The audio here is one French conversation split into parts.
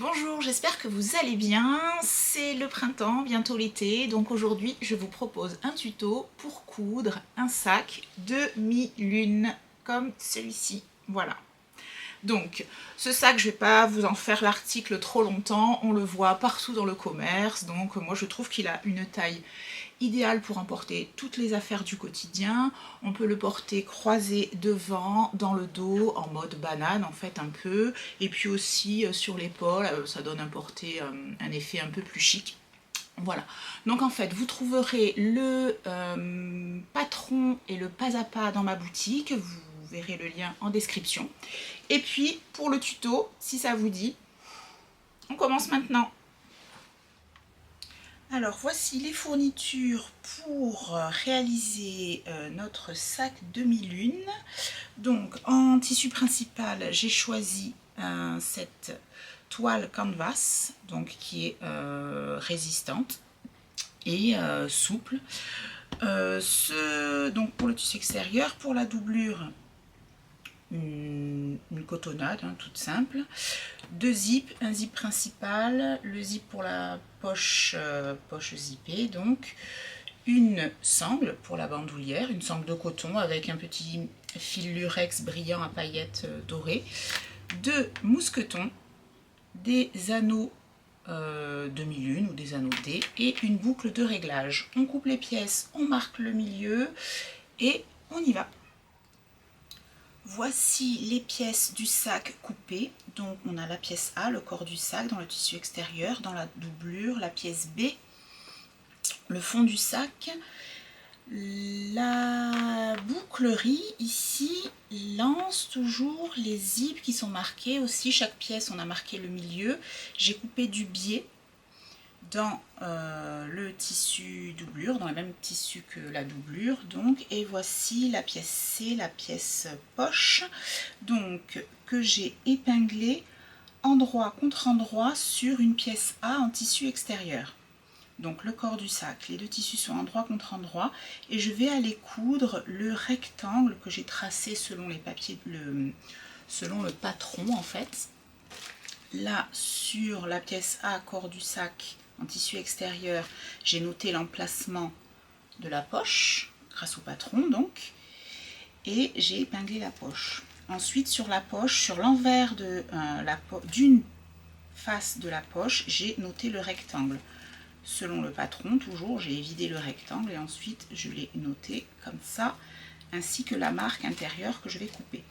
Bonjour, j'espère que vous allez bien. C'est le printemps, bientôt l'été, donc aujourd'hui je vous propose un tuto pour coudre un sac demi-lune comme celui-ci. Voilà. Donc, ce sac, je ne vais pas vous en faire l'article trop longtemps, on le voit partout dans le commerce, donc moi je trouve qu'il a une taille idéale pour emporter toutes les affaires du quotidien. On peut le porter croisé devant, dans le dos, en mode banane en fait un peu, et puis aussi sur l'épaule, ça donne un effet un peu plus chic. Voilà, donc en fait vous trouverez le patron et le pas à pas dans ma boutique, vous verrez le lien en description. Et puis pour le tuto, si ça vous dit, on commence maintenant. Alors voici les fournitures pour réaliser notre sac demi-lune. Donc en tissu principal, j'ai choisi cette toile canvas, donc qui est résistante et souple. Donc pour le tissu extérieur, pour la doublure, une cotonnade toute simple, deux zips, un zip principal, le zip pour la poche zippée, donc une sangle pour la bandoulière, une sangle de coton avec un petit fil lurex brillant à paillettes dorées, deux mousquetons, des anneaux demi-lune ou des anneaux D et une boucle de réglage. On coupe les pièces, on marque le milieu et on y va. Voici les pièces du sac coupées. Donc on a la pièce A, le corps du sac dans le tissu extérieur, dans la doublure, la pièce B, le fond du sac. La bouclerie ici lance toujours les zips qui sont marqués aussi. Chaque pièce on a marqué le milieu. J'ai coupé du biais dans le tissu doublure, dans le même tissu que la doublure donc, et voici la pièce C, la pièce poche, donc que j'ai épinglé endroit contre endroit sur une pièce A en tissu extérieur. Donc le corps du sac, les deux tissus sont endroit contre endroit, et je vais aller coudre le rectangle que j'ai tracé selon les papiers, selon le patron en fait. Là sur la pièce A, corps du sac, en tissu extérieur, j'ai noté l'emplacement de la poche, grâce au patron donc, et j'ai épinglé la poche. Ensuite sur la poche, sur l'envers d'une face de la poche, j'ai noté le rectangle. Selon le patron, toujours, j'ai vidé le rectangle et ensuite je l'ai noté comme ça, ainsi que la marque intérieure que je vais couper.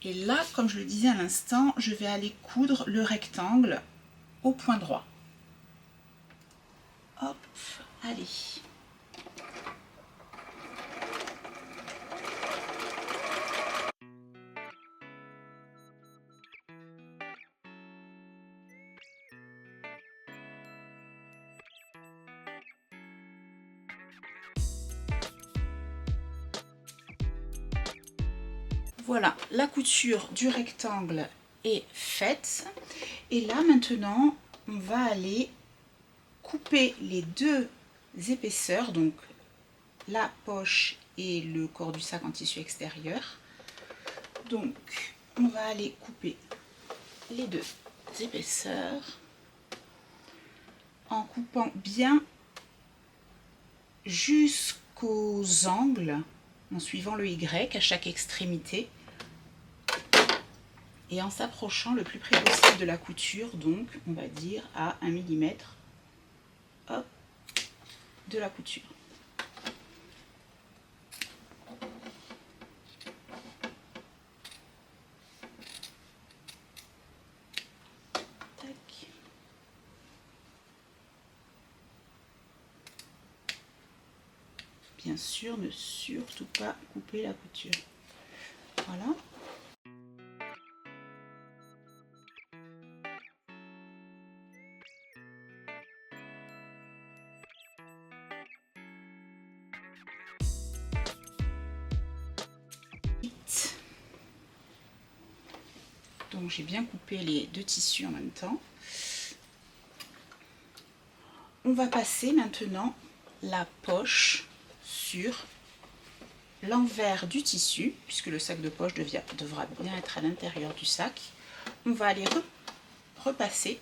Et là, comme je le disais à l'instant, je vais aller coudre le rectangle au point droit. Hop, allez. Voilà, la couture du rectangle est faite. Et là, maintenant, on va aller couper les deux épaisseurs, donc la poche et le corps du sac en tissu extérieur. Donc, on va aller couper les deux épaisseurs en coupant bien jusqu'aux angles, en suivant le Y à chaque extrémité et en s'approchant le plus près possible de la couture, donc on va dire à 1 mm hop, de la couture. Tac. Bien sûr, ne surtout pas couper la couture. Voilà. Donc j'ai bien coupé les deux tissus en même temps. On va passer maintenant la poche sur l'envers du tissu, puisque le sac de poche devra bien être à l'intérieur du sac. On va aller repasser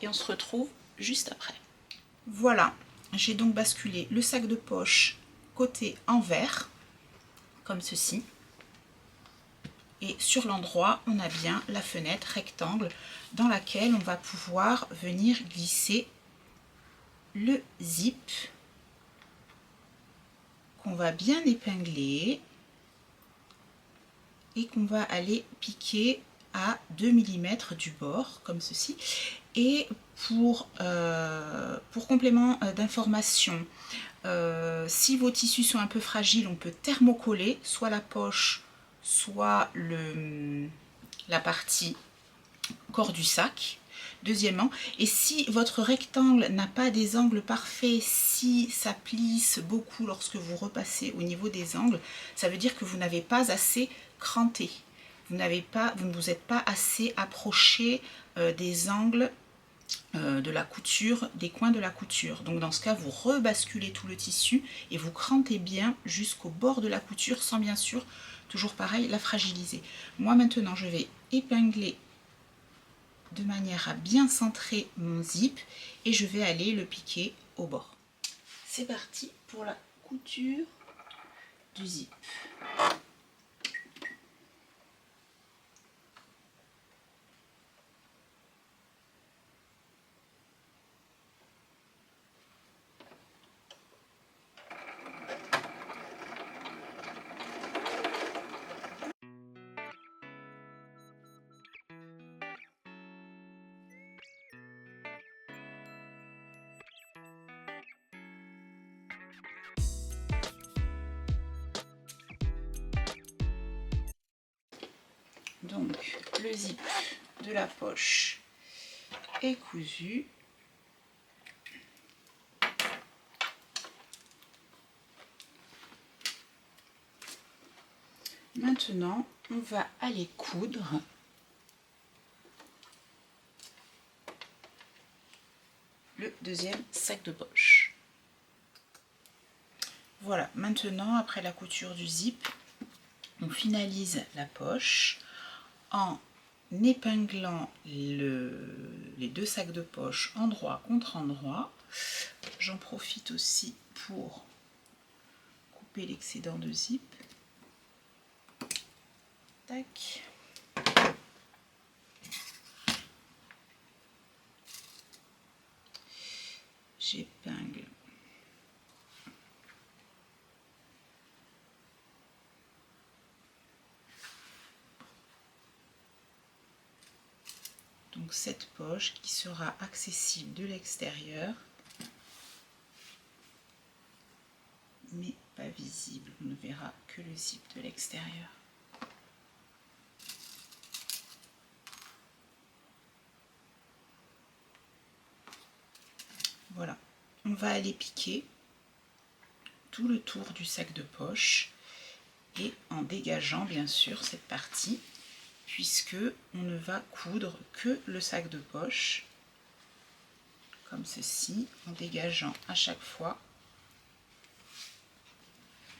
et on se retrouve juste après. Voilà, j'ai donc basculé le sac de poche côté envers, comme ceci. Et sur l'endroit, on a bien la fenêtre rectangle dans laquelle on va pouvoir venir glisser le zip qu'on va bien épingler et qu'on va aller piquer à 2 mm du bord, comme ceci. Et pour complément d'information, si vos tissus sont un peu fragiles, on peut thermocoller soit la poche, soit la partie corps du sac. Deuxièmement, et si votre rectangle n'a pas des angles parfaits, si ça plisse beaucoup lorsque vous repassez au niveau des angles, ça veut dire que vous n'avez pas assez cranté. Vous ne vous êtes pas assez approché des angles de la couture, des coins de la couture. Donc dans ce cas, vous rebasculez tout le tissu et vous crantez bien jusqu'au bord de la couture sans bien sûr, toujours pareil, la fragiliser. Moi maintenant, je vais épingler de manière à bien centrer mon zip et je vais aller le piquer au bord. C'est parti pour la couture du zip. Donc le zip de la poche est cousu. Maintenant, on va aller coudre le deuxième sac de poche. Voilà, maintenant après la couture du zip, on finalise la poche en épinglant les deux sacs de poche endroit contre endroit. J'en profite aussi pour couper l'excédent de zip. Tac. J'épingle donc cette poche qui sera accessible de l'extérieur mais pas visible, on ne verra que le zip de l'extérieur. Voilà, on va aller piquer tout le tour du sac de poche et en dégageant bien sûr cette partie puisque on ne va coudre que le sac de poche comme ceci, en dégageant à chaque fois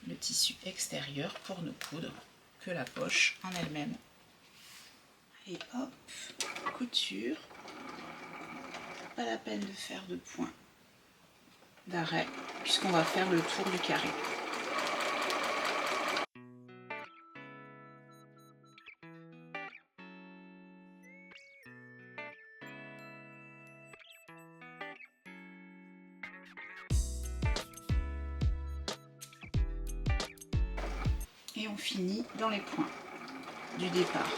le tissu extérieur pour ne coudre que la poche en elle-même. Et hop, couture, pas la peine de faire de point d'arrêt puisqu'on va faire le tour du carré. Et on finit dans les points du départ.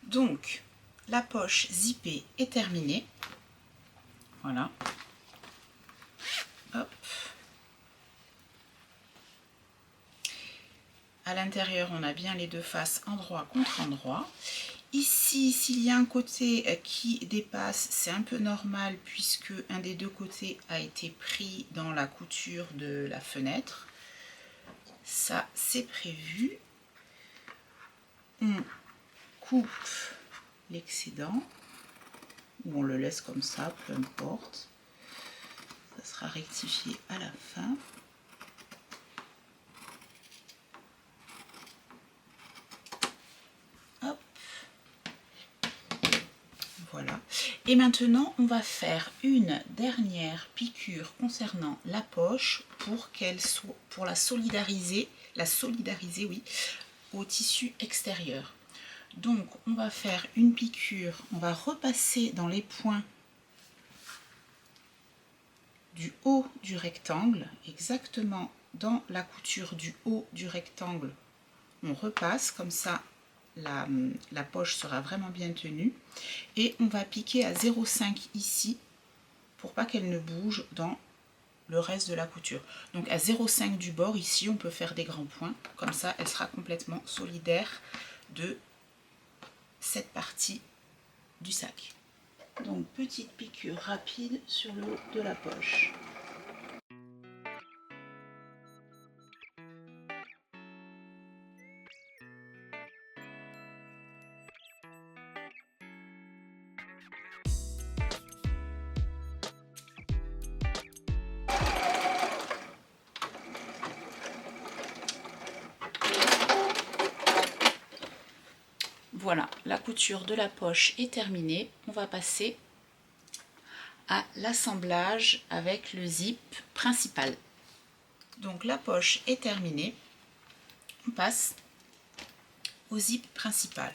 Donc, la poche zippée est terminée. Voilà. Hop. À l'intérieur, on a bien les deux faces endroit contre endroit. Ici, s'il y a un côté qui dépasse, c'est un peu normal puisque un des deux côtés a été pris dans la couture de la fenêtre. Ça, c'est prévu. On coupe l'excédent ou on le laisse comme ça, peu importe. Ça sera rectifié à la fin. Hop. Voilà. Et maintenant, on va faire une dernière piqûre concernant la poche pour qu'elle soit, pour la solidariser, oui, au tissu extérieur. Donc, on va faire une piqûre, on va repasser dans les points du haut du rectangle, exactement dans la couture du haut du rectangle. On repasse, comme ça la poche sera vraiment bien tenue. Et on va piquer à 0,5 ici, pour pas qu'elle ne bouge dans le reste de la couture. Donc à 0,5 du bord, ici, on peut faire des grands points. Comme ça, elle sera complètement solidaire de cette partie du sac. Donc petite piqûre rapide sur le haut de la poche. Voilà, la couture de la poche est terminée. On va passer à l'assemblage avec le zip principal. Donc la poche est terminée. On passe au zip principal.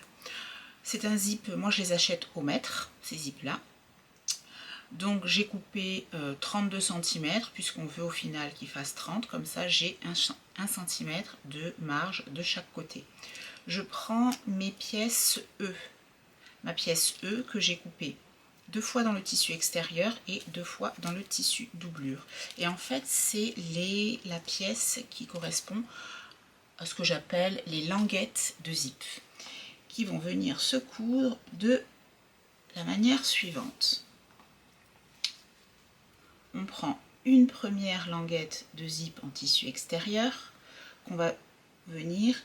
C'est un zip, moi je les achète au mètre, ces zips là. Donc j'ai coupé 32 cm puisqu'on veut au final qu'il fasse 30, comme ça j'ai 1 cm de marge de chaque côté. Je prends mes pièces E, ma pièce E que j'ai coupée 2 fois dans le tissu extérieur et 2 fois dans le tissu doublure. Et en fait c'est la pièce qui correspond à ce que j'appelle les languettes de zip, qui vont venir se coudre de la manière suivante. On prend une première languette de zip en tissu extérieur qu'on va venir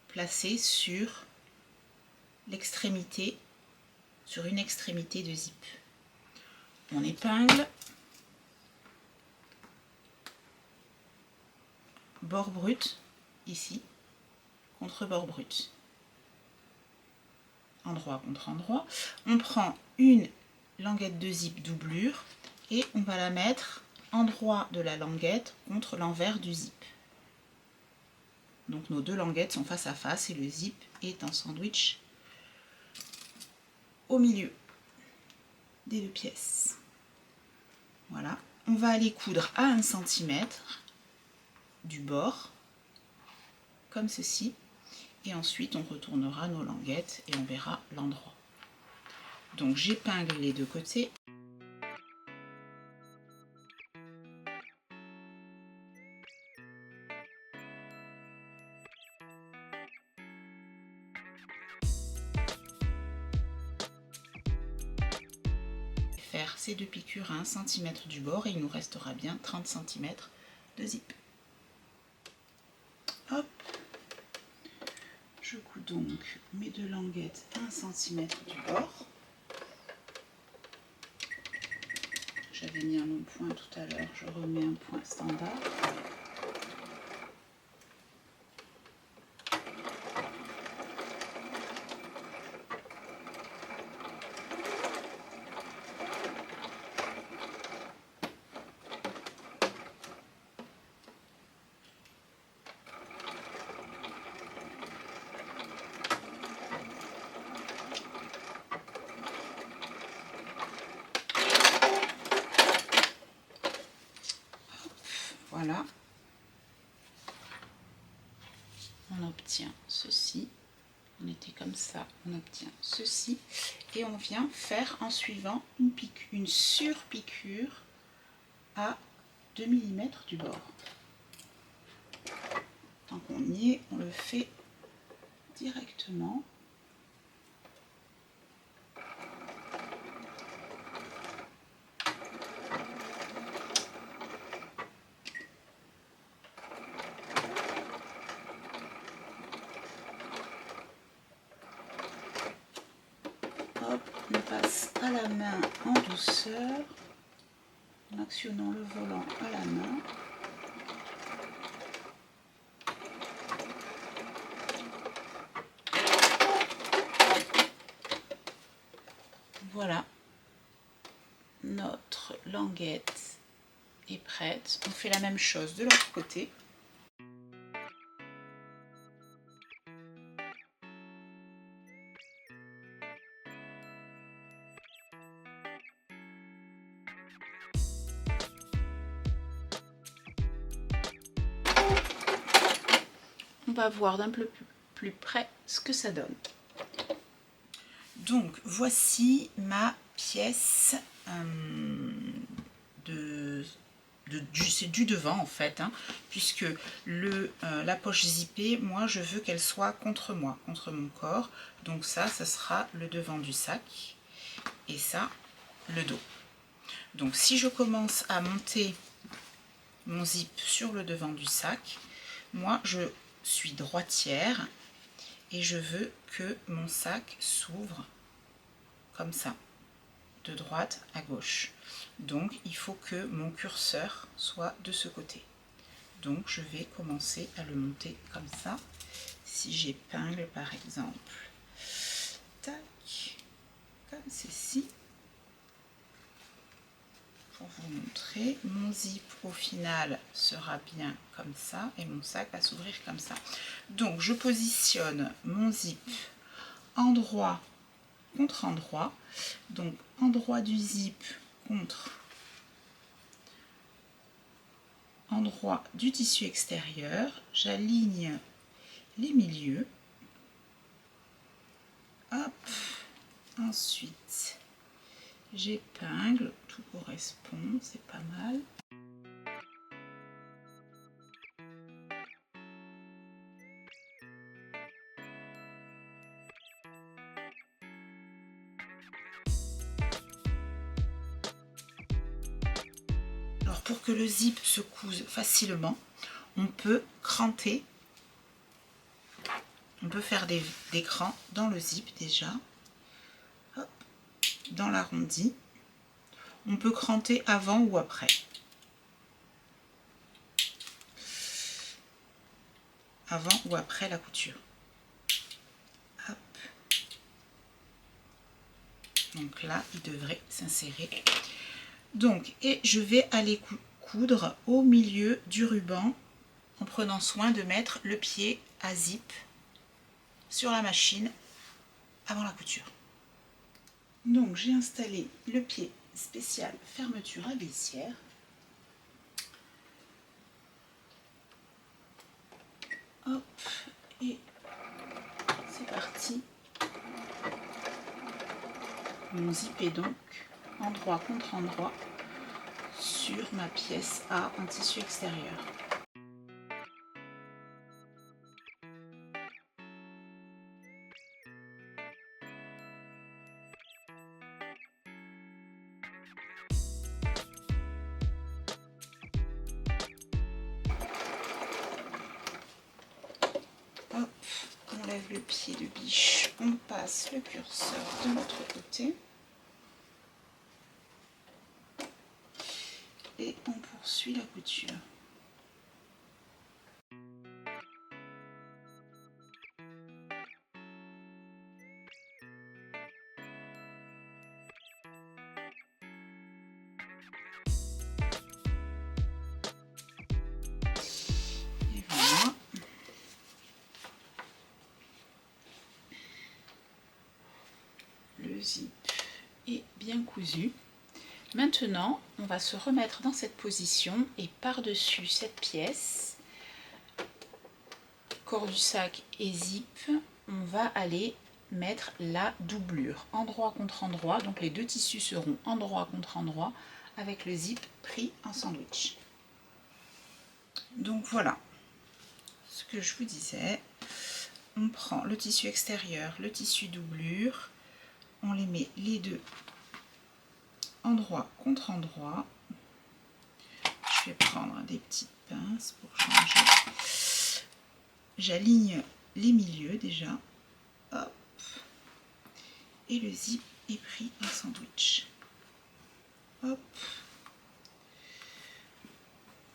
placer sur l'extrémité, sur une extrémité de zip. On épingle, bord brut ici, contre bord brut, endroit contre endroit. On prend une languette de zip doublure et on va la mettre endroit de la languette contre l'envers du zip. Donc nos deux languettes sont face à face et le zip est en sandwich au milieu des deux pièces. Voilà, on va aller coudre à 1 cm du bord, comme ceci, et ensuite on retournera nos languettes et on verra l'endroit. Donc j'épingle les deux côtés. Faire ces deux piqûres à 1 cm du bord et il nous restera bien 30 cm de zip. Hop, je couds donc mes deux languettes à 1 cm du bord. J'avais mis un long point tout à l'heure, je remets un point standard. Voilà, on obtient ceci, on était comme ça, on obtient ceci, et on vient faire en suivant une surpiqûre à 2 mm du bord. Tant qu'on y est, on le fait directement. Hop. on passe à la main en douceur, en actionnant le volant à la main. Voilà, notre languette est prête. On fait la même chose de l'autre côté. On va voir d'un peu plus près ce que ça donne. Donc voici ma pièce c'est du devant en fait, hein, puisque la poche zippée, moi je veux qu'elle soit contre moi, contre mon corps. Donc ça sera le devant du sac et ça le dos. Donc si je commence à monter mon zip sur le devant du sac, moi je suis droitière et je veux que mon sac s'ouvre comme ça, de droite à gauche. Donc il faut que mon curseur soit de ce côté. Donc je vais commencer à le monter comme ça. Si j'épingle par exemple, tac, comme ceci, pour vous montrer, mon zip au final sera bien comme ça et mon sac va s'ouvrir comme ça. Donc je positionne mon zip endroit contre endroit, donc endroit du zip contre endroit du tissu extérieur, j'aligne les milieux, hop, ensuite j'épingle, tout correspond, c'est pas mal. Alors pour que le zip se couse facilement, on peut cranter, on peut faire des crans dans le zip déjà, hop, dans l'arrondi. On peut cranter avant ou après. Avant ou après la couture. Hop. Donc là, il devrait s'insérer. Donc, et je vais aller coudre au milieu du ruban en prenant soin de mettre le pied à zip sur la machine avant la couture. Donc, j'ai installé le pied spécial fermeture à glissière. Hop, et c'est parti. Mon zip est donc endroit contre endroit sur ma pièce A en tissu extérieur. Hop, on lève le pied de biche, on passe le curseur de l'autre côté. Et on poursuit la couture. Et voilà. Le zip est bien cousu. Maintenant, on va se remettre dans cette position et par-dessus cette pièce, corps du sac et zip, on va aller mettre la doublure, endroit contre endroit. Donc les deux tissus seront endroit contre endroit avec le zip pris en sandwich. Donc voilà ce que je vous disais. On prend le tissu extérieur, le tissu doublure, on les met les deux endroit contre endroit. Je vais prendre des petites pinces pour changer. J'aligne les milieux déjà. Hop. Et le zip et pris un sandwich. Hop.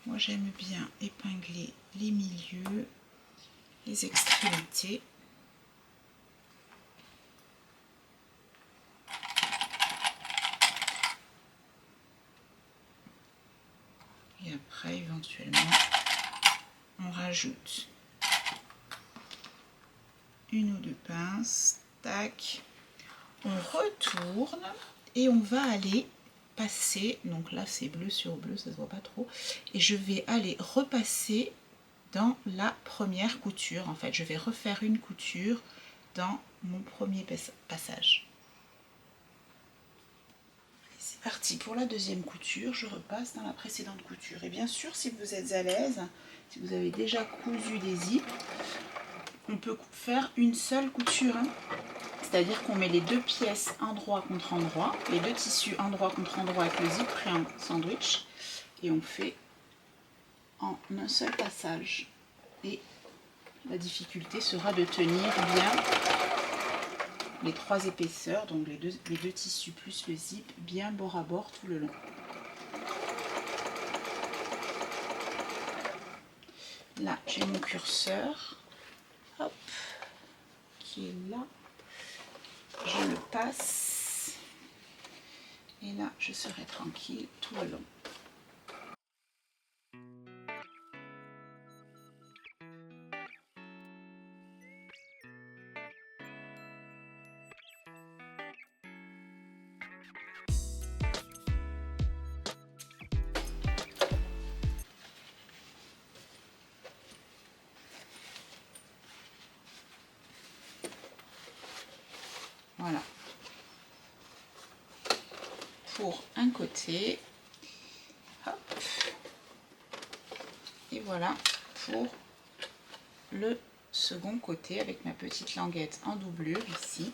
Moi j'aime bien épingler les milieux, les extrémités. Et après éventuellement on rajoute une ou deux pinces, tac, on retourne et on va aller passer, donc là c'est bleu sur bleu, ça se voit pas trop, et je vais aller repasser dans la première couture. En fait, je vais refaire une couture dans mon premier passage. C'est parti pour la deuxième couture, je repasse dans la précédente couture. Et bien sûr, si vous êtes à l'aise, si vous avez déjà cousu des zips, on peut faire une seule couture, hein. C'est-à-dire qu'on met les deux pièces endroit contre endroit, les deux tissus endroit contre endroit avec le zip pris en sandwich, et on fait en un seul passage. Et la difficulté sera de tenir bien les trois épaisseurs, donc les deux tissus plus le zip, bien bord à bord tout le long. Là, j'ai mon curseur, hop, qui est là. Je le passe et là je serai tranquille tout le long. Voilà pour un côté, hop, et voilà pour le second côté avec ma petite languette en doublure ici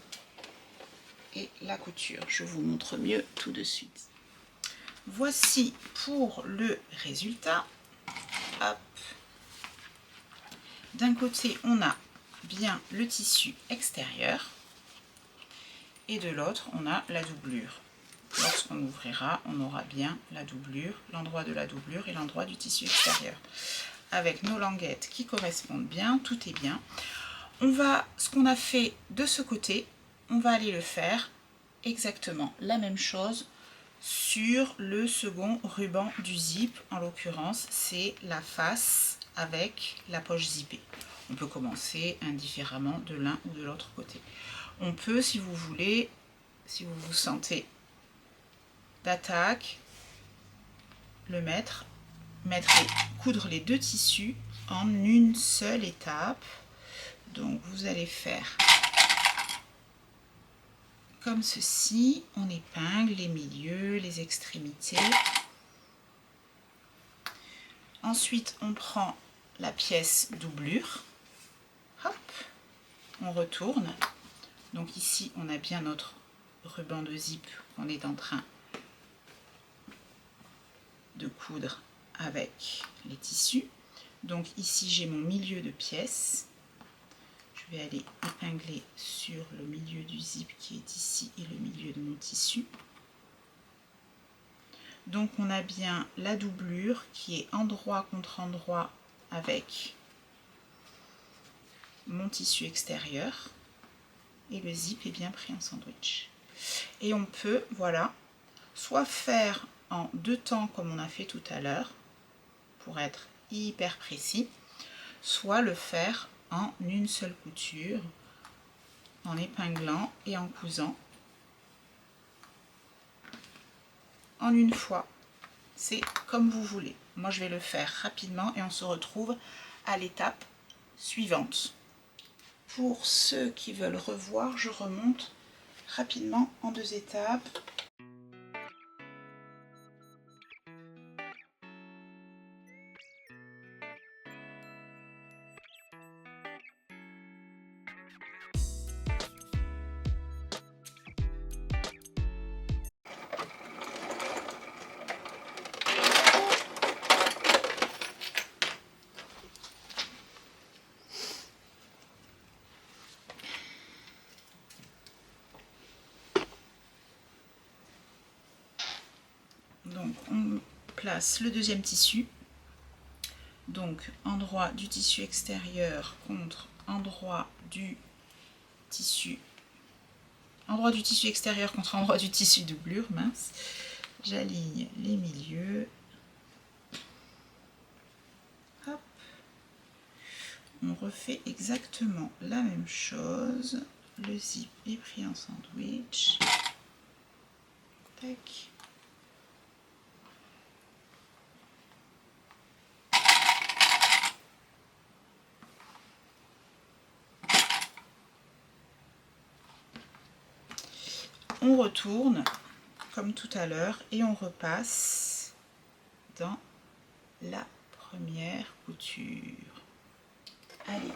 et la couture. Je vous montre mieux tout de suite. Voici pour le résultat. Hop. D'un côté, on a bien le tissu extérieur et de l'autre, on a la doublure. Lorsqu'on ouvrira, on aura bien la doublure, l'endroit de la doublure et l'endroit du tissu extérieur. Avec nos languettes qui correspondent bien, tout est bien. Ce qu'on a fait de ce côté, on va aller le faire exactement la même chose sur le second ruban du zip. En l'occurrence, c'est la face avec la poche zippée. On peut commencer indifféremment de l'un ou de l'autre côté. On peut, si vous voulez, si vous vous sentez d'attaque, coudre les deux tissus en une seule étape. Donc vous allez faire comme ceci, on épingle les milieux, les extrémités. Ensuite on prend la pièce doublure, hop, on retourne. Donc ici on a bien notre ruban de zip qu'on est en train de coudre avec les tissus. Donc ici j'ai mon milieu de pièce. Je vais aller épingler sur le milieu du zip qui est ici et le milieu de mon tissu. Donc on a bien la doublure qui est endroit contre endroit avec mon tissu extérieur et le zip est bien pris en sandwich. Et on peut, voilà, soit faire en deux temps comme on a fait tout à l'heure pour être hyper précis, soit le faire en une seule couture en épinglant et en cousant en une fois. C'est comme vous voulez. Moi je vais le faire rapidement et on se retrouve à l'étape suivante. Pour ceux qui veulent revoir, je remonte rapidement en deux étapes. Donc on place le deuxième tissu. Donc endroit du tissu extérieur contre endroit du tissu extérieur contre endroit du tissu doublure, mince. J'aligne les milieux. Hop. On refait exactement la même chose. Le zip est pris en sandwich. Tac. On retourne comme tout à l'heure et on repasse dans la première couture. Allez.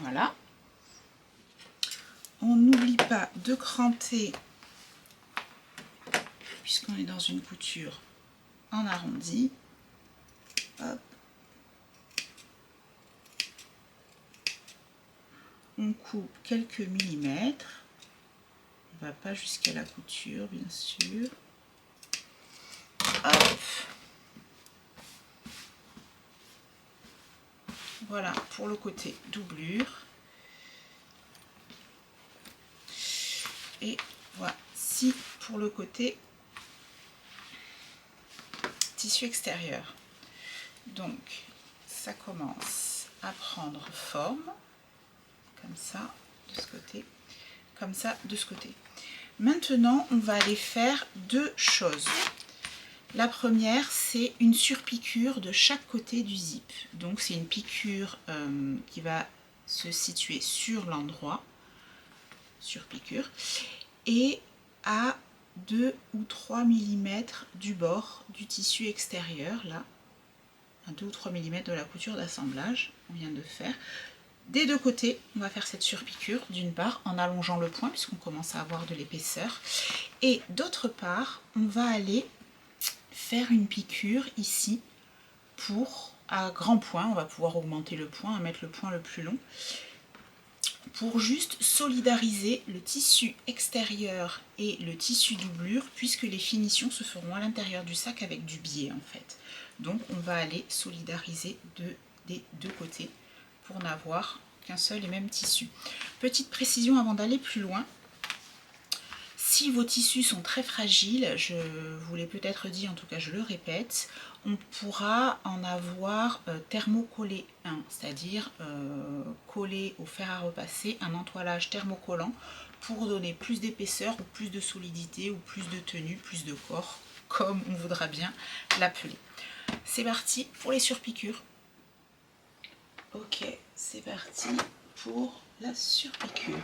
Voilà. On n'oublie pas de cranter, puisqu'on est dans une couture en arrondi. Hop. On coupe quelques millimètres. On ne va pas jusqu'à la couture, bien sûr. Hop. Voilà pour le côté doublure. Et voici pour le côté tissu extérieur. Donc ça commence à prendre forme, comme ça de ce côté, comme ça de ce côté. Maintenant on va aller faire deux choses. La première, c'est une surpiqûre de chaque côté du zip. Donc c'est une piqûre qui va se situer sur l'endroit, surpiqûre, et à 2 ou 3 mm du bord du tissu extérieur, là, à 2 ou 3 mm de la couture d'assemblage qu'on vient de faire. Des deux côtés, on va faire cette surpiqûre, d'une part en allongeant le point, puisqu'on commence à avoir de l'épaisseur, et d'autre part, on va aller faire une piqûre ici pour, à grand point, on va pouvoir augmenter le point, mettre le point le plus long, pour juste solidariser le tissu extérieur et le tissu doublure, puisque les finitions se feront à l'intérieur du sac avec du biais en fait. Donc on va aller solidariser des deux côtés pour n'avoir qu'un seul et même tissu. Petite précision avant d'aller plus loin. Si vos tissus sont très fragiles, je vous l'ai peut-être dit, en tout cas je le répète, on pourra en avoir thermocollé un, c'est-à-dire collé au fer à repasser, un entoilage thermocollant pour donner plus d'épaisseur ou plus de solidité ou plus de tenue, plus de corps, comme on voudra bien l'appeler. C'est parti pour les surpiqûres. Ok, c'est parti pour la surpiqûre.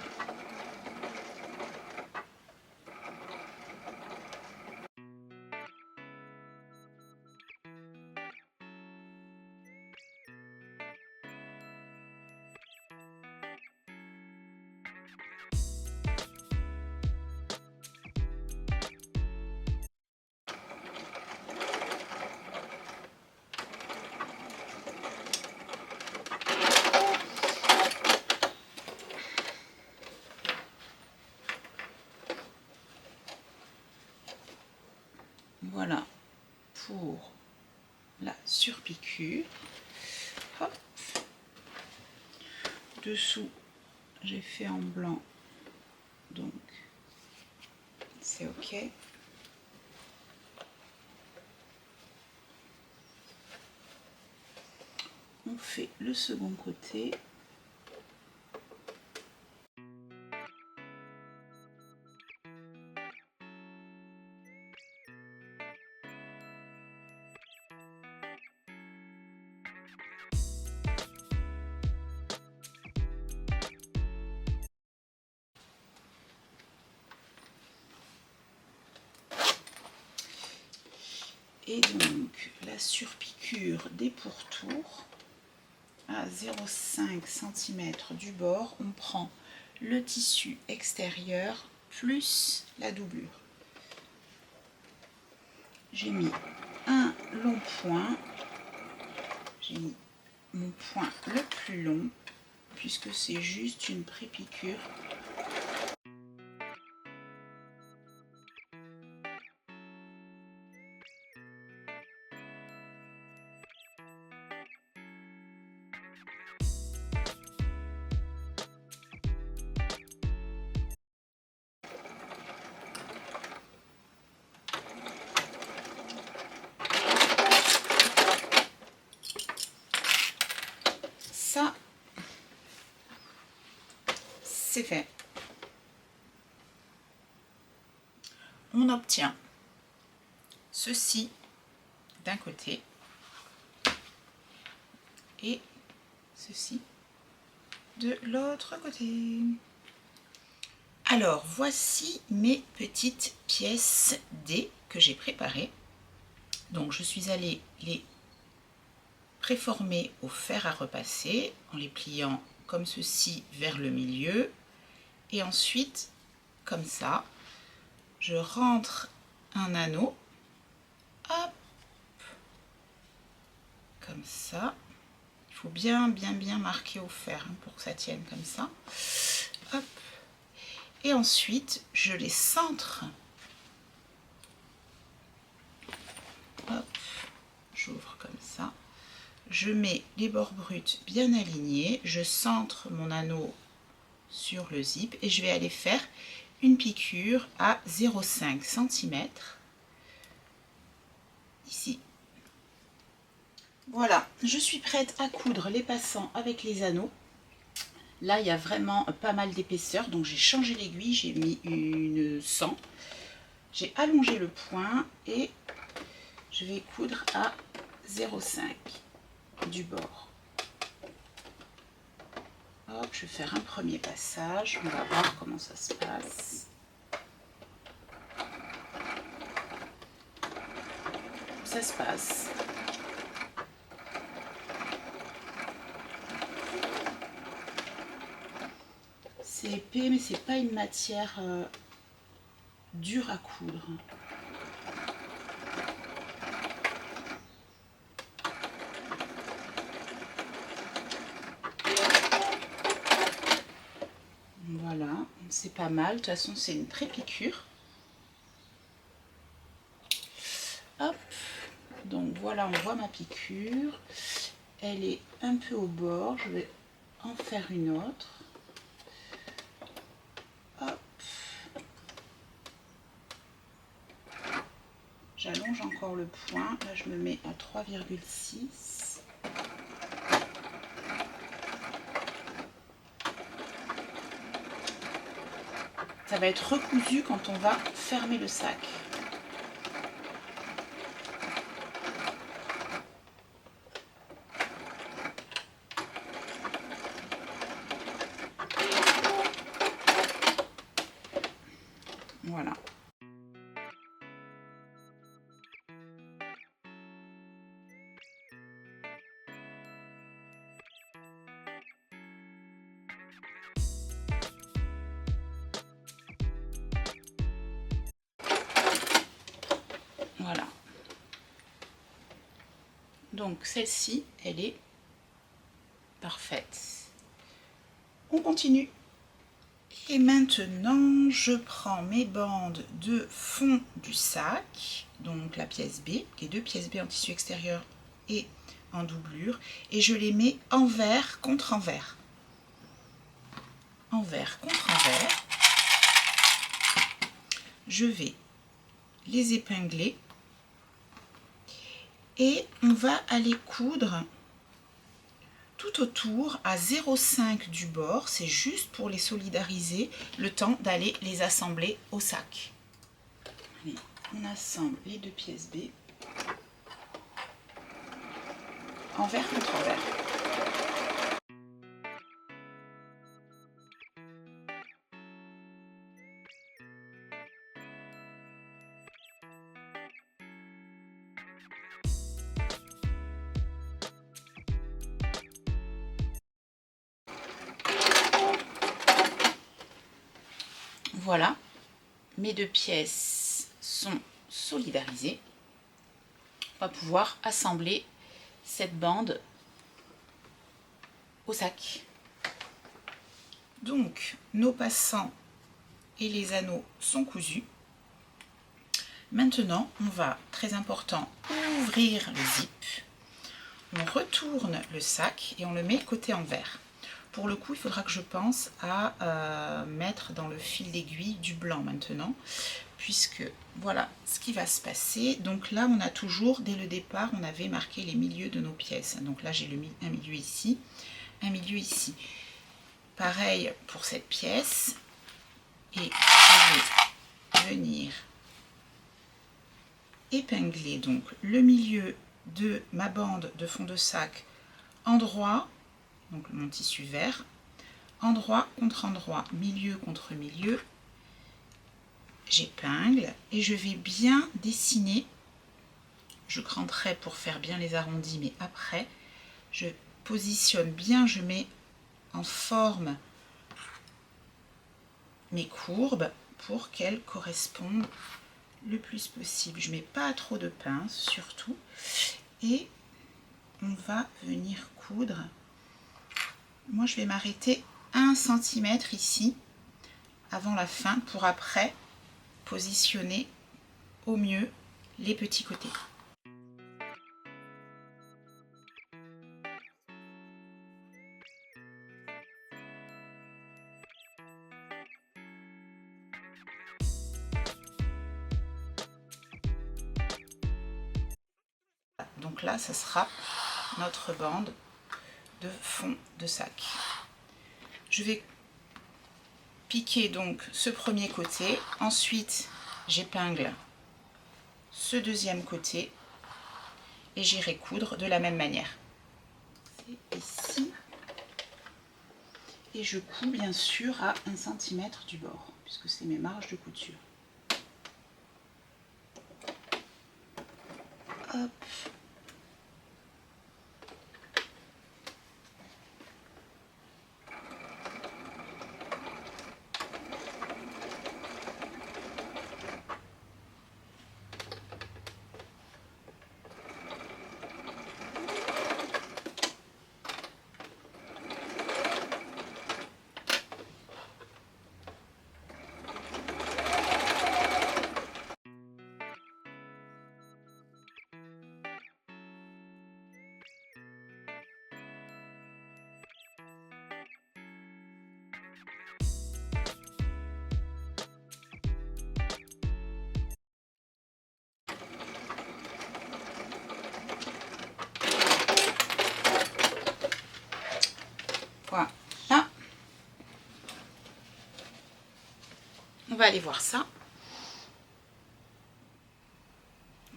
Voilà pour la surpiqûre. Hop. Dessous, j'ai fait en blanc, donc c'est ok. On fait le second côté. Et donc la surpiqûre des pourtours à 0,5 cm du bord, on prend le tissu extérieur plus la doublure. J'ai mis un long point, j'ai mis mon point le plus long puisque c'est juste une pré-piqûre. Ça, c'est fait. On obtient ceci d'un côté et ceci de l'autre côté. Alors, voici mes petites pièces D que j'ai préparées. Donc, je suis allée les préformer au fer à repasser en les pliant comme ceci vers le milieu. Et ensuite, comme ça, je rentre un anneau. Hop, comme ça. Il faut bien marquer au fer hein, pour que ça tienne comme ça. Hop. Et ensuite, je les centre. Hop, j'ouvre comme ça. Je mets les bords bruts bien alignés. Je centre mon anneau sur le zip et je vais aller faire une piqûre à 0,5 cm. Ici. Voilà, je suis prête à coudre les passants avec les anneaux. Là, il y a vraiment pas mal d'épaisseur, donc j'ai changé l'aiguille, j'ai mis une 100. J'ai allongé le point et je vais coudre à 0,5 du bord. Hop, je vais faire un premier passage, on va voir comment ça se passe. Ça se passe. C'est épais, mais c'est pas une matière dure à coudre. Voilà, c'est pas mal. De toute façon, c'est une pré-piqûre. Hop, donc voilà, on voit ma piqûre. Elle est un peu au bord. Je vais en faire une autre. Hop. J'allonge encore le point. Là, je me mets à 3,6. Ça va être recousu quand on va fermer le sac. Voilà. Voilà. Donc celle-ci, elle est parfaite. On continue. Et maintenant, je prends mes bandes de fond du sac, donc la pièce B, les deux pièces B en tissu extérieur et en doublure, et je les mets envers contre envers. Envers contre envers. Je vais les épingler et on va aller coudre tout autour à 0,5 du bord, c'est juste pour les solidariser, le temps d'aller les assembler au sac. Allez, on assemble les deux pièces B, envers contre envers. voilà, mes deux pièces sont solidarisées. On va pouvoir assembler cette bande au sac. Donc, nos passants et les anneaux sont cousus. Maintenant, on va, très important, ouvrir le zip. On retourne le sac et on le met côté envers. Pour le coup, il faudra que je pense à mettre dans le fil d'aiguille du blanc maintenant, puisque voilà ce qui va se passer. Donc là, on a toujours, dès le départ, on avait marqué les milieux de nos pièces. Donc là, j'ai un milieu ici, un milieu ici. Pareil pour cette pièce. Et je vais venir épingler donc le milieu de ma bande de fond de sac endroit, donc mon tissu vert, endroit contre endroit, milieu contre milieu. J'épingle et je vais bien dessiner. Je cranterai pour faire bien les arrondis, mais après je positionne bien, je mets en forme mes courbes pour qu'elles correspondent le plus possible. Je mets pas trop de pince surtout, et on va venir coudre. Moi je vais m'arrêter 1 cm ici avant la fin pour après positionner au mieux les petits côtés. Donc là, ce sera notre bande de fond de sac. Je vais piquer donc ce premier côté, ensuite j'épingle ce deuxième côté et j'irai coudre de la même manière. C'est ici. Et je couds bien sûr à 1 cm du bord, puisque c'est mes marges de couture. Hop. Voilà. On va aller voir ça.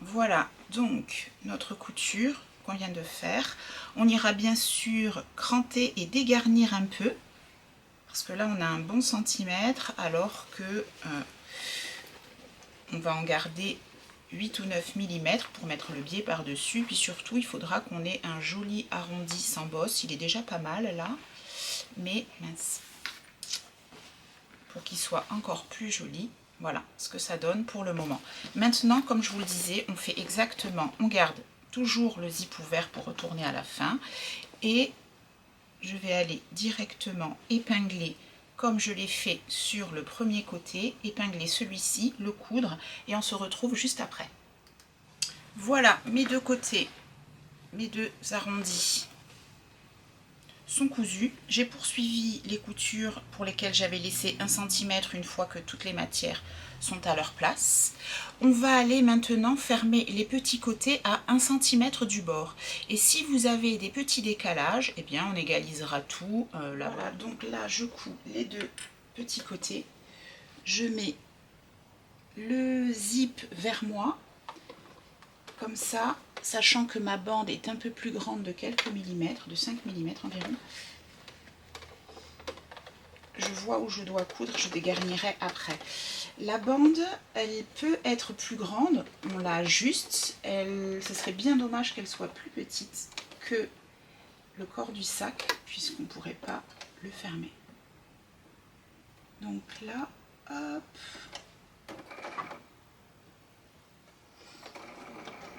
Voilà donc notre couture qu'on vient de faire. On ira bien sûr cranter et dégarnir un peu, parce que là on a un bon centimètre, alors que on va en garder 8 ou 9 mm pour mettre le biais par dessus. Puis surtout il faudra qu'on ait un joli arrondi sans bosse. Il est déjà pas mal là, mais mince, pour qu'il soit encore plus joli. Voilà ce que ça donne pour le moment. Maintenant, comme je vous le disais, on fait exactement, on garde toujours le zip ouvert pour retourner à la fin, et je vais aller directement épingler comme je l'ai fait sur le premier côté, épingler celui-ci, le coudre, et on se retrouve juste après. Voilà, mes deux côtés, mes deux arrondis sont cousus. J'ai poursuivi les coutures pour lesquelles j'avais laissé 1 cm une fois que toutes les matières sont à leur place. On va aller maintenant fermer les petits côtés à 1 cm du bord. Et si vous avez des petits décalages, eh bien on égalisera tout là-bas. Voilà, donc là je couds les deux petits côtés. Je mets le zip vers moi, comme ça, sachant que ma bande est un peu plus grande de quelques millimètres, de 5 mm environ. Je vois où je dois coudre, je dégarnirai après. La bande, elle peut être plus grande, on la ajuste. Ce serait bien dommage qu'elle soit plus petite que le corps du sac, puisqu'on ne pourrait pas le fermer. Donc là, Hop.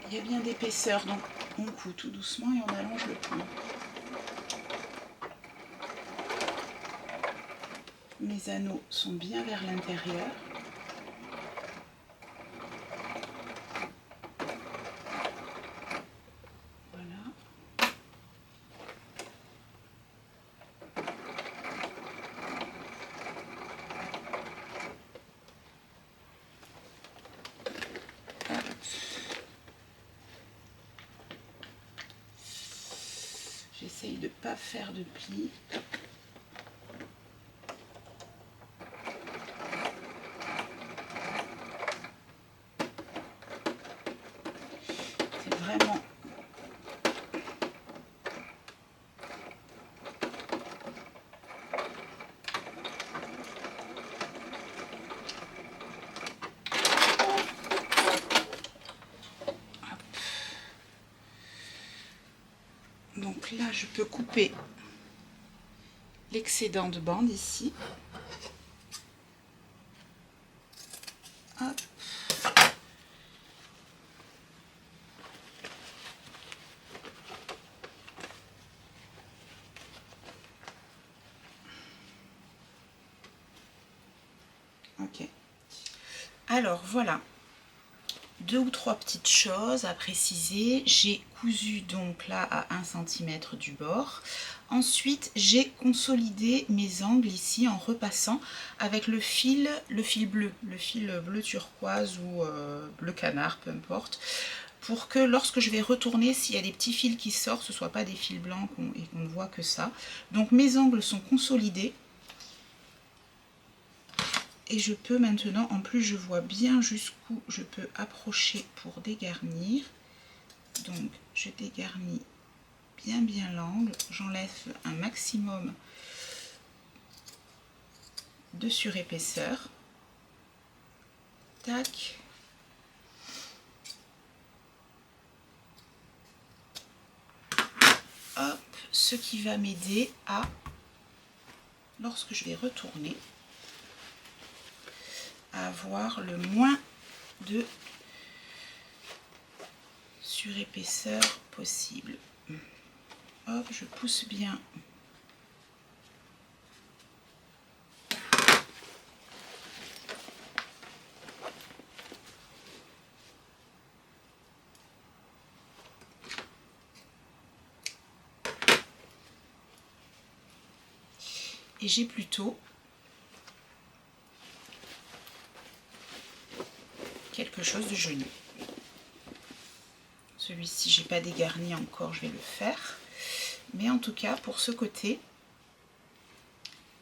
Il y a bien d'épaisseur, donc on coud tout doucement et on allonge le point. Mes anneaux sont bien vers l'intérieur. Voilà. J'essaye de ne pas faire de plis. C'est vraiment... Donc là, je peux couper l'excédent de bande ici. Hop. Ok. Alors voilà. 2 ou 3 petites choses à préciser. J'ai cousu donc là à 1 cm du bord. Ensuite, j'ai consolidé mes angles ici en repassant avec le fil bleu, le fil bleu turquoise ou bleu canard, peu importe, pour que lorsque je vais retourner, s'il y a des petits fils qui sortent, ce ne soit pas des fils blancs et qu'on ne voit que ça. Donc mes angles sont consolidés. Et je peux maintenant, en plus je vois bien jusqu'où je peux approcher pour dégarnir. Donc je dégarnis bien l'angle, j'enlève un maximum de surépaisseur. Tac. Hop, ce qui va m'aider à, lorsque je vais retourner, à avoir le moins de surépaisseur possible. Hop, je pousse bien. Et j'ai plutôt quelque chose de joli. Celui-ci, j'ai pas dégarni encore, je vais le faire. Mais en tout cas, pour ce côté,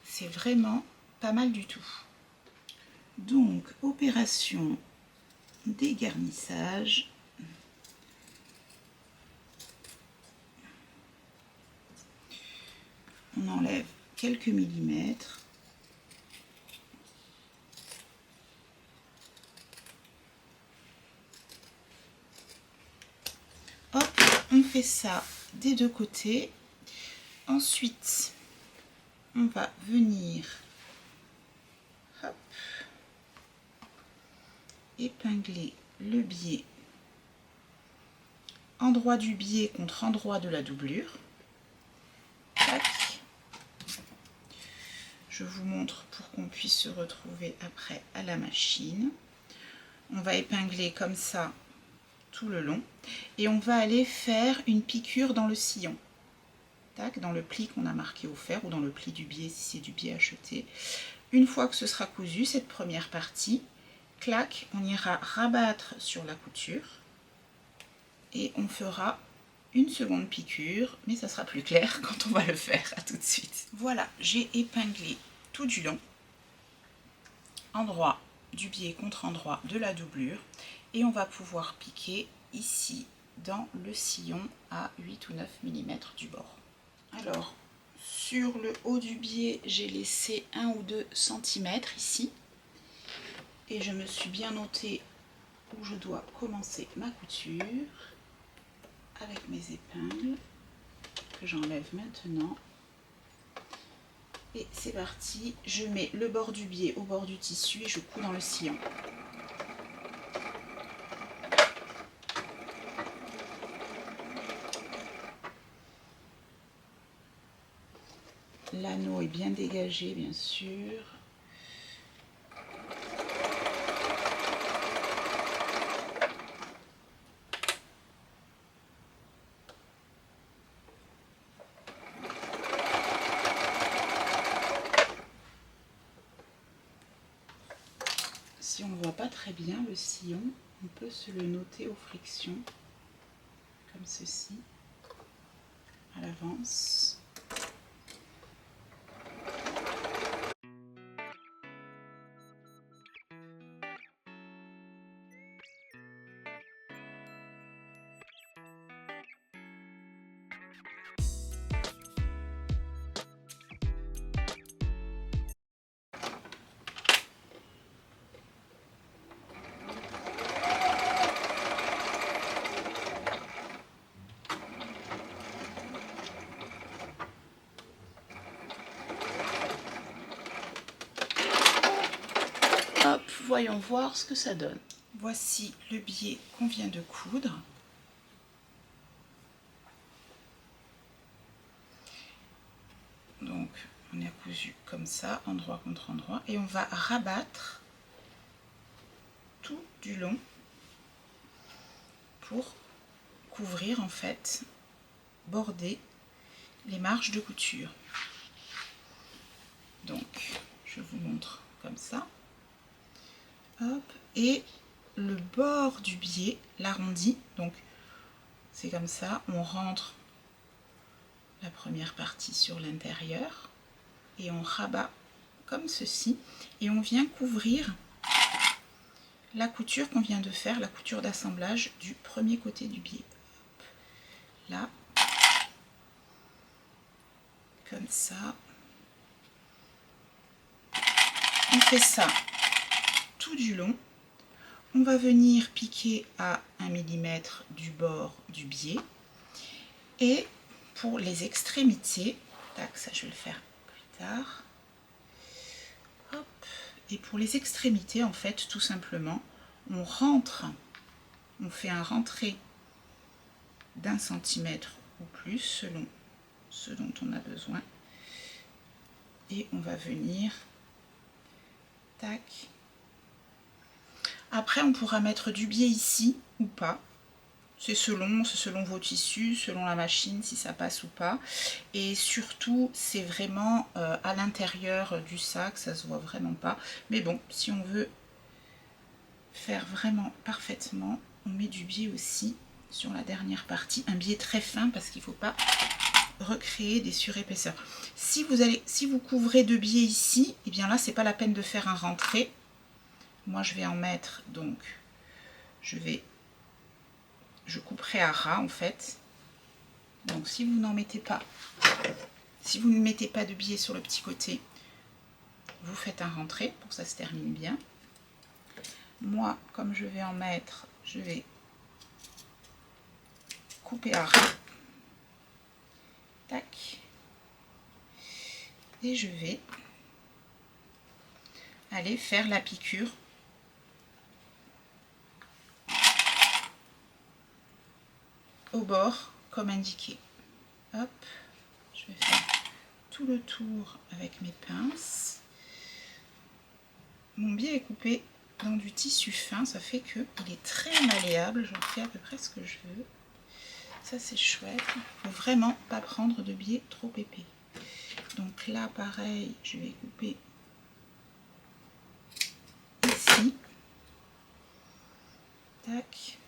c'est vraiment pas mal du tout. Donc, opération dégarnissage. On enlève quelques millimètres. Hop, on fait ça des deux côtés. Ensuite, on va venir hop, épingler le biais, endroit du biais contre endroit de la doublure. Tac. Je vous montre pour qu'on puisse se retrouver après à la machine. On va épingler comme ça tout le long et on va aller faire une piqûre dans le sillon. Tac, dans le pli qu'on a marqué au fer ou dans le pli du biais si c'est du biais acheté. Une fois que ce sera cousu, cette première partie, clac, on ira rabattre sur la couture et on fera une seconde piqûre, mais ça sera plus clair quand on va le faire. À tout de suite. Voilà, j'ai épinglé tout du long, endroit du biais contre endroit de la doublure, et on va pouvoir piquer ici dans le sillon à 8 ou 9 mm du bord. Alors, sur le haut du biais, j'ai laissé 1 ou 2 cm ici, et je me suis bien noté où je dois commencer ma couture avec mes épingles que j'enlève maintenant. Et c'est parti, je mets le bord du biais au bord du tissu et je couds dans le sillon. L'anneau est bien dégagé, bien sûr. Si on ne voit pas très bien le sillon, on peut se le noter aux frictions, comme ceci, à l'avance. Hop, voyons voir ce que ça donne. Voici le biais qu'on vient de coudre. Donc, on a cousu comme ça, endroit contre endroit, et on va rabattre tout du long pour couvrir, en fait, border les marges de couture. Donc, je vous montre comme ça. Hop, et le bord du biais, l'arrondi, donc c'est comme ça, on rentre la première partie sur l'intérieur et on rabat comme ceci et on vient couvrir la couture qu'on vient de faire, la couture d'assemblage du premier côté du biais. Hop, là, comme ça. On fait ça tout du long. On va venir piquer à 1 mm du bord du biais. Et pour les extrémités, tac, ça je vais le faire plus tard. Hop. Et pour les extrémités, en fait, tout simplement, on rentre, on fait un rentré d'1 centimètre ou plus selon ce dont on a besoin. Et on va venir, tac. Après, on pourra mettre du biais ici ou pas. C'est selon vos tissus, selon la machine, si ça passe ou pas. Et surtout, c'est vraiment à l'intérieur du sac, ça se voit vraiment pas. Mais bon, si on veut faire vraiment parfaitement, on met du biais aussi sur la dernière partie. Un biais très fin parce qu'il ne faut pas recréer des surépaisseurs. Si vous couvrez de biais ici, et bien là, c'est pas la peine de faire un rentré. Moi, je vais en mettre, donc, je couperai à ras en fait. Donc si vous n'en mettez pas, si vous ne mettez pas de biais sur le petit côté, vous faites un rentré pour que ça se termine bien. Moi, comme je vais en mettre, je vais couper à ras. Tac. Et je vais aller faire la piqûre au bord comme indiqué. Hop, je vais faire tout le tour avec mes pinces. Mon biais est coupé dans du tissu fin, ça fait qu'il est très malléable, j'en fais à peu près ce que je veux. Ça c'est chouette, il ne faut vraiment pas prendre de biais trop épais. Donc là pareil, je vais couper ici. Tac.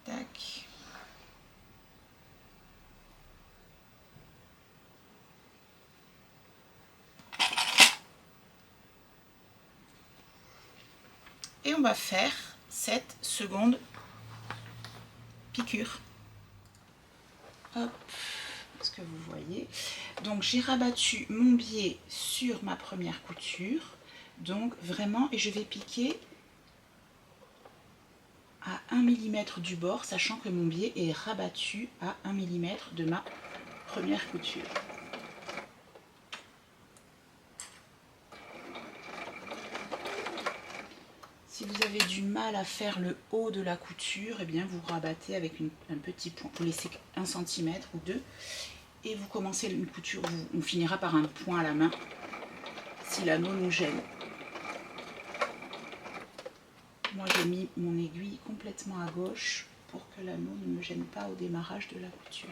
Tac. Et on va faire cette seconde piqûre. Hop, est-ce que vous voyez? Donc j'ai rabattu mon biais sur ma première couture. Donc vraiment, et je vais piquer à 1 mm du bord, sachant que mon biais est rabattu à 1 mm de ma première couture. Si vous avez du mal à faire le haut de la couture, eh bien vous rabattez avec un petit point. Vous laissez 1 cm ou 2 et vous commencez une couture. On finira par un point à la main si l'anneau nous gêne. Moi j'ai mis mon aiguille complètement à gauche pour que l'anneau ne me gêne pas au démarrage de la couture.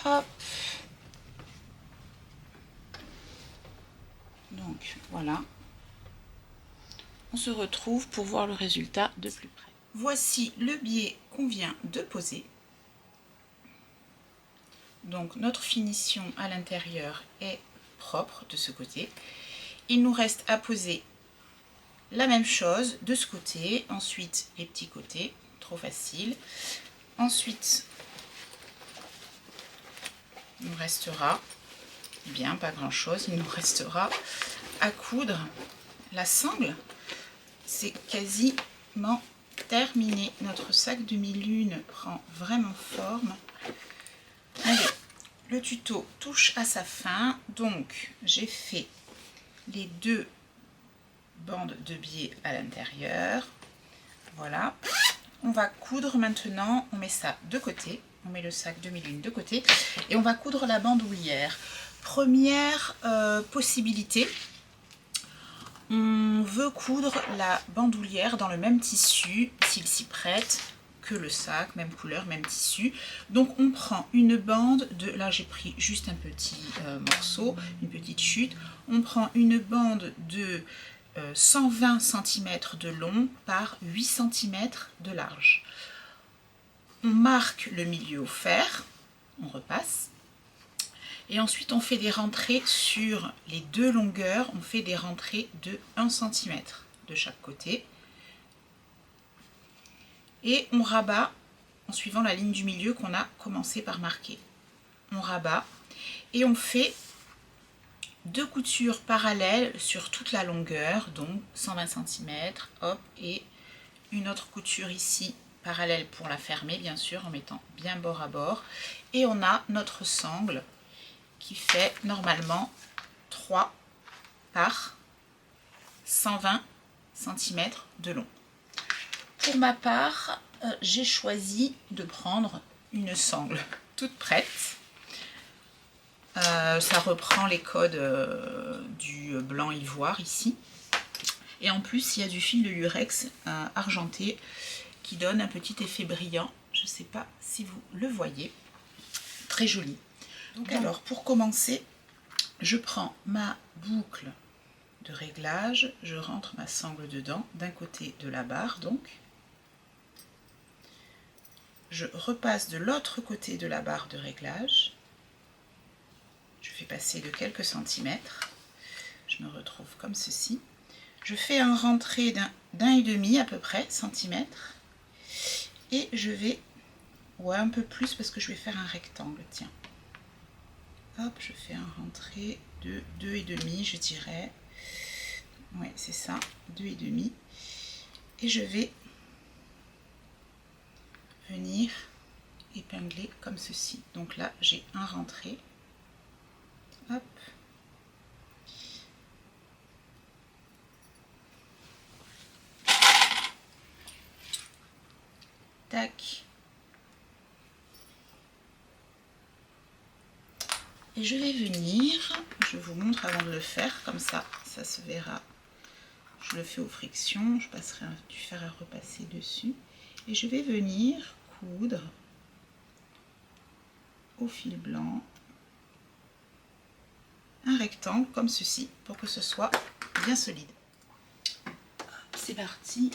Hop. Donc voilà, on se retrouve pour voir le résultat de plus près. Voici le biais qu'on vient de poser. Donc notre finition à l'intérieur est propre de ce côté. Il nous reste à poser la même chose de ce côté, ensuite les petits côtés, trop facile. Ensuite, il nous restera, bien pas grand chose, il nous restera à coudre la sangle. C'est quasiment terminé. Notre sac demi-lune prend vraiment forme. Allez, le tuto touche à sa fin. Donc j'ai fait les 2 bandes de biais à l'intérieur. Voilà. On va coudre maintenant. On met ça de côté. On met le sac demi-lune de côté. Et on va coudre la bandoulière. Première possibilité. On veut coudre la bandoulière dans le même tissu, s'il s'y prête, que le sac, même couleur, même tissu. Donc on prend une bande de, là j'ai pris juste un petit morceau, une petite chute. On prend une bande de 120 cm de long par 8 cm de large. On marque le milieu au fer, on repasse. Et ensuite, on fait des rentrées sur les 2 longueurs. On fait des rentrées de 1 cm de chaque côté. Et on rabat en suivant la ligne du milieu qu'on a commencé par marquer. On rabat et on fait 2 coutures parallèles sur toute la longueur, donc 120 cm. Hop, et une autre couture ici parallèle pour la fermer, bien sûr, en mettant bien bord à bord. Et on a notre sangle qui fait normalement 3 par 120 cm de long. Pour ma part, j'ai choisi de prendre une sangle toute prête. Ça reprend les codes du blanc ivoire ici. Et en plus, il y a du fil de lurex argenté qui donne un petit effet brillant. Je ne sais pas si vous le voyez. Très joli. Donc alors, pour commencer, je prends ma boucle de réglage, je rentre ma sangle dedans, d'un côté de la barre donc. Je repasse de l'autre côté de la barre de réglage. Je fais passer de quelques centimètres. Je me retrouve comme ceci. Je fais un rentré d'un et demi à peu près centimètre. Et je vais, ouais, un peu plus parce que je vais faire un rectangle, tiens. Hop, je fais un rentré de 2,5, je dirais. Ouais, c'est ça, 2,5. Et je vais venir épingler comme ceci. Donc là, j'ai un rentré. Hop. Tac. Et je vais venir, je vous montre avant de le faire, comme ça, ça se verra. Je le fais aux frictions, je passerai du fer à repasser dessus. Et je vais venir coudre au fil blanc un rectangle comme ceci pour que ce soit bien solide. C'est parti.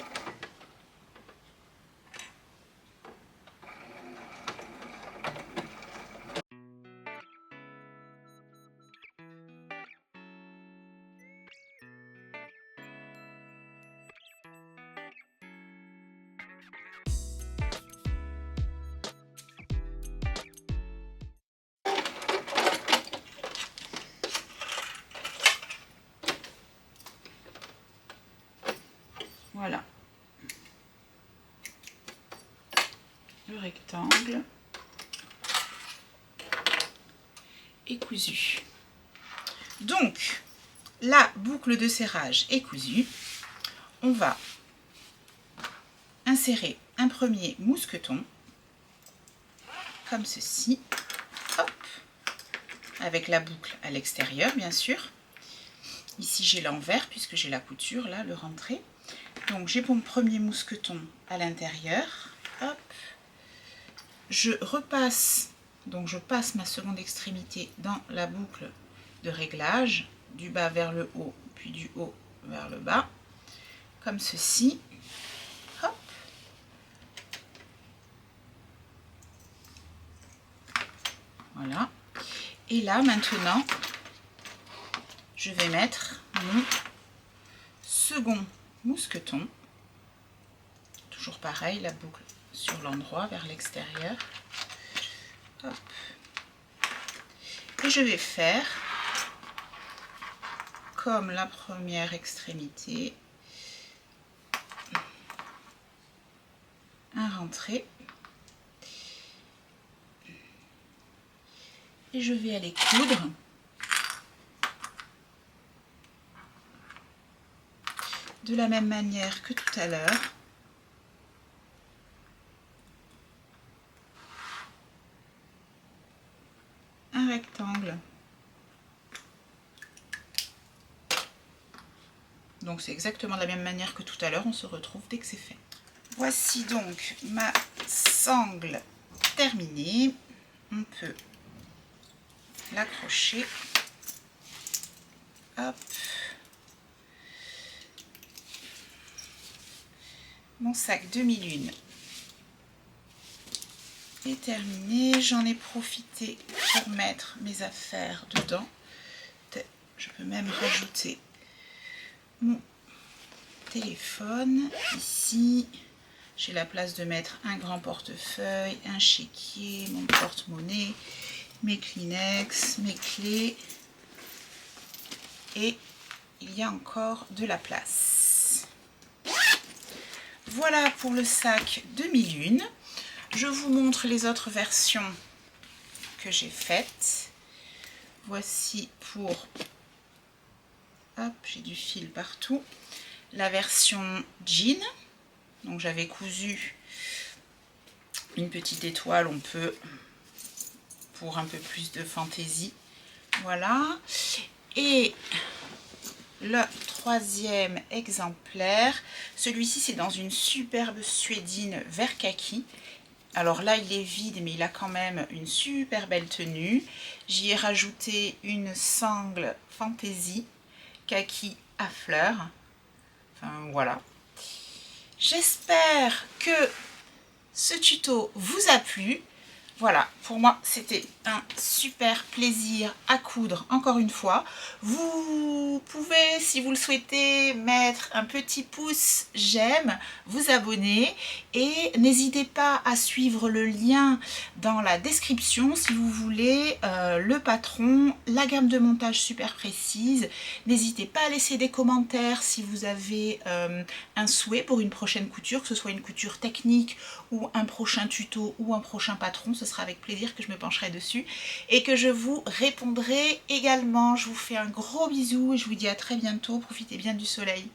Voilà. Le rectangle est cousu. Donc, la boucle de serrage est cousue. On va insérer un premier mousqueton, comme ceci, hop, avec la boucle à l'extérieur, bien sûr. Ici, j'ai l'envers, puisque j'ai la couture, là, le rentré. Donc, j'ai mon premier mousqueton à l'intérieur, hop. Je repasse, donc je passe ma seconde extrémité dans la boucle de réglage, du bas vers le haut, puis du haut vers le bas, comme ceci. Hop. Voilà. Et là, maintenant, je vais mettre mon second mousqueton. Toujours pareil, la boucle sur l'endroit, vers l'extérieur. Et je vais faire comme la première extrémité, un rentré. Et je vais aller coudre de la même manière que tout à l'heure. Un rectangle. Donc c'est exactement de la même manière que tout à l'heure, on se retrouve dès que c'est fait. Voici donc ma sangle terminée. On peut l'accrocher. Hop. Mon sac demi-lune est terminé. J'en ai profité pour mettre mes affaires dedans. Je peux même rajouter mon téléphone. Ici, j'ai la place de mettre un grand portefeuille, un chéquier, mon porte-monnaie, mes Kleenex, mes clés. Et il y a encore de la place. Voilà pour le sac demi-lune. Je vous montre les autres versions que j'ai faites. Voici pour... Hop, j'ai du fil partout. La version jean. Donc j'avais cousu une petite étoile, on peut, pour un peu plus de fantaisie. Voilà. Et le troisième exemplaire, celui-ci c'est dans une superbe suédine vert kaki. Alors là il est vide mais il a quand même une super belle tenue. J'y ai rajouté une sangle fantaisie kaki à fleurs. Enfin voilà. J'espère que ce tuto vous a plu. Voilà, pour moi, c'était un super plaisir à coudre, encore une fois. Vous pouvez, si vous le souhaitez, mettre un petit pouce j'aime, vous abonner et n'hésitez pas à suivre le lien dans la description si vous voulez le patron, la gamme de montage super précise. N'hésitez pas à laisser des commentaires si vous avez un souhait pour une prochaine couture, que ce soit une couture technique ou un prochain tuto ou un prochain patron. Ce sera avec plaisir que je me pencherai dessus et que je vous répondrai également. Je vous fais un gros bisou et je vous dis à très bientôt. Profitez bien du soleil.